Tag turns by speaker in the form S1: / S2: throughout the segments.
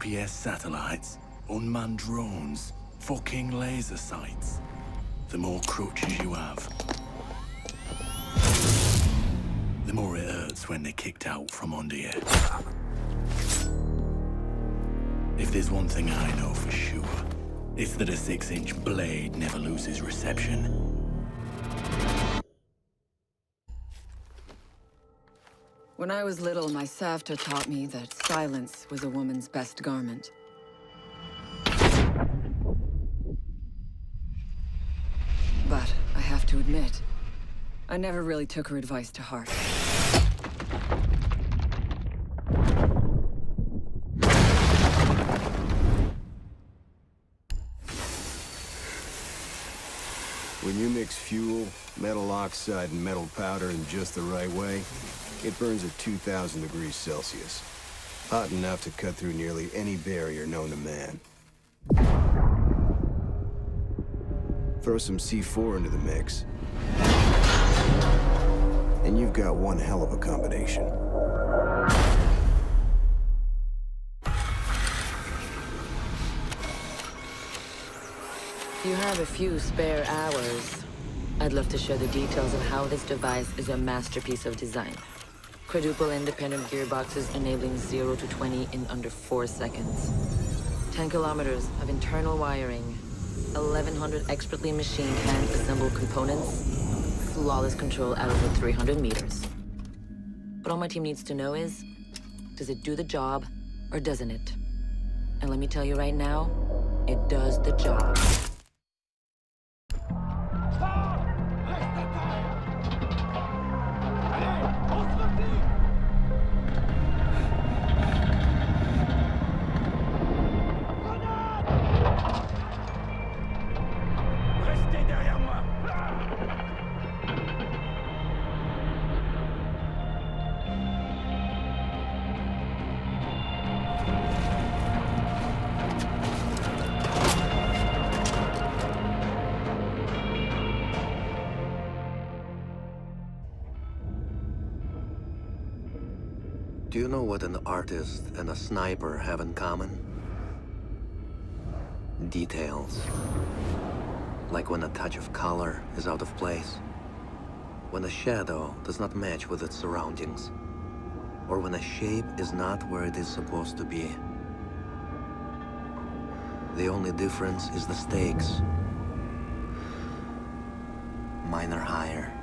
S1: GPS satellites, unmanned drones, fucking laser sights. The more crutches you have, the more it hurts when they're kicked out from under you. If there's one thing I know for sure, it's that a 6-inch blade never loses reception.
S2: When I was little, my Savta taught me that silence was a woman's best garment. But I have to admit, I never really took her advice to heart.
S3: When you mix fuel, metal oxide, and metal powder in just the right way, it burns at 2,000 degrees Celsius. Hot enough to cut through nearly any barrier known to man. Throw some C4 into the mix, and you've got one hell of a combination.
S4: If you have a few spare hours, I'd love to share the details of how this device is a masterpiece of design. Quadruple independent gearboxes enabling 0 to 20 in under 4 seconds. 10 kilometers of internal wiring, 1,100 expertly machined hand-assembled components, flawless control at over 300 meters. What all my team needs to know is, does it do the job or doesn't it? And let me tell you right now, it does the job.
S5: Do you know what an artist and a sniper have in common? Details. Like when a touch of color is out of place, when a shadow does not match with its surroundings, or when a shape is not where it is supposed to be. The only difference is the stakes. Mine are higher.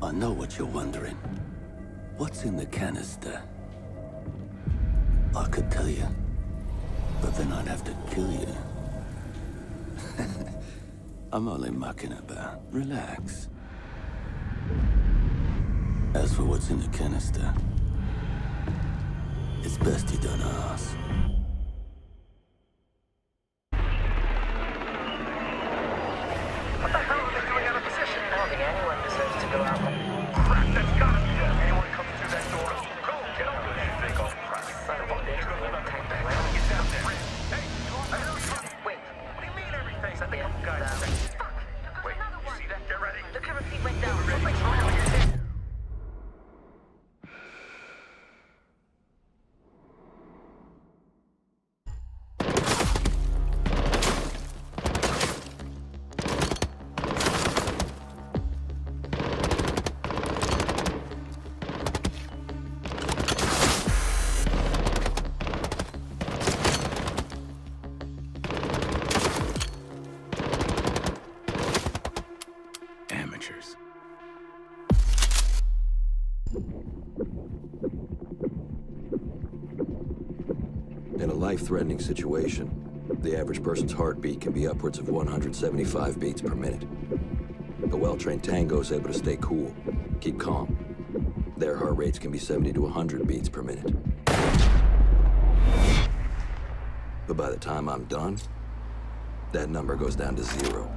S1: I know what you're wondering. What's in the canister? I could tell you, but then I'd have to kill you. I'm only mucking about. Relax. As for what's in the canister, it's best you don't ask.
S6: What the hell are they doing out of position? I don't think anyone deserves to go out. Crap, that's gotta be it. Anyone comes through that door, go, get over there. They go, crap. Son of a bitch, we're gonna attack the ground. Get down there. Hey, wait. What do you mean everything? I think I'm guys. Fuck. Wait, you see that? Get ready. The current feed went down. We're ready.
S1: Amateurs.
S7: In a life-threatening situation, the average person's heartbeat can be upwards of 175 beats per minute. A well-trained tango is able to stay cool, keep calm. Their heart rates can be 70 to 100 beats per minute. But by the time I'm done, that number goes down to 0.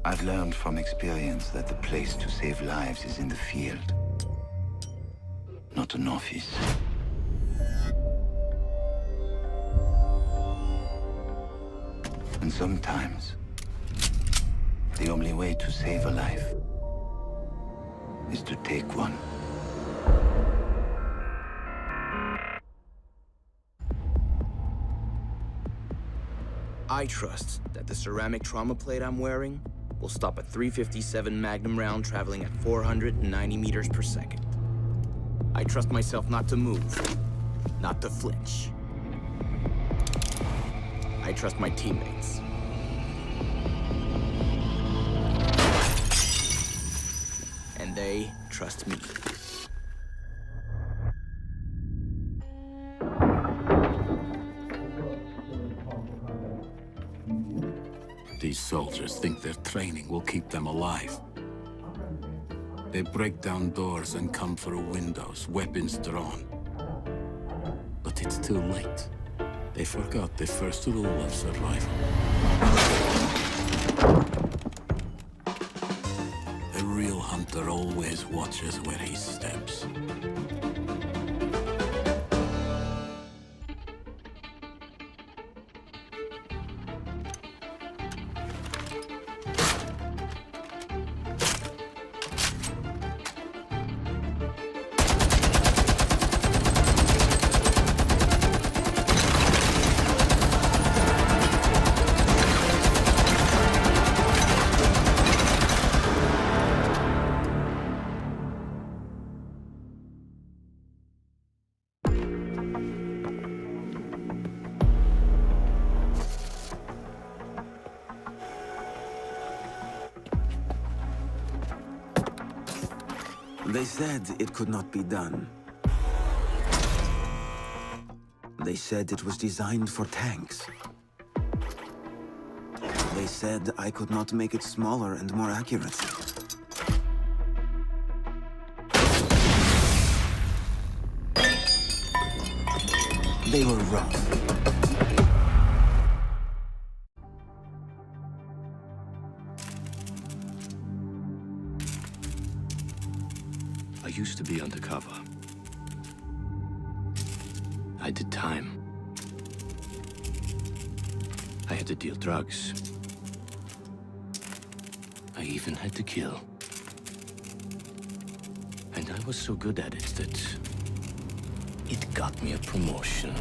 S8: I've learned from experience that the place to save lives is in the field, not an office. And sometimes, the only way to save a life is to take one.
S9: I trust that the ceramic trauma plate I'm wearing will stop a .357 Magnum round traveling at 490 meters per second. I trust myself not to move, not to flinch. I trust my teammates. And they trust me.
S10: These soldiers think their training will keep them alive. They break down doors and come through windows, weapons drawn. But it's too late. They forgot the first rule of survival. A real hunter always watches where he steps.
S8: They said it could not be done. They said it was designed for tanks. They said I could not make it smaller and more accurate. They were wrong.
S1: I used to be undercover. I did time. I had to deal drugs. I even had to kill. And I was so good at it that it got me a promotion.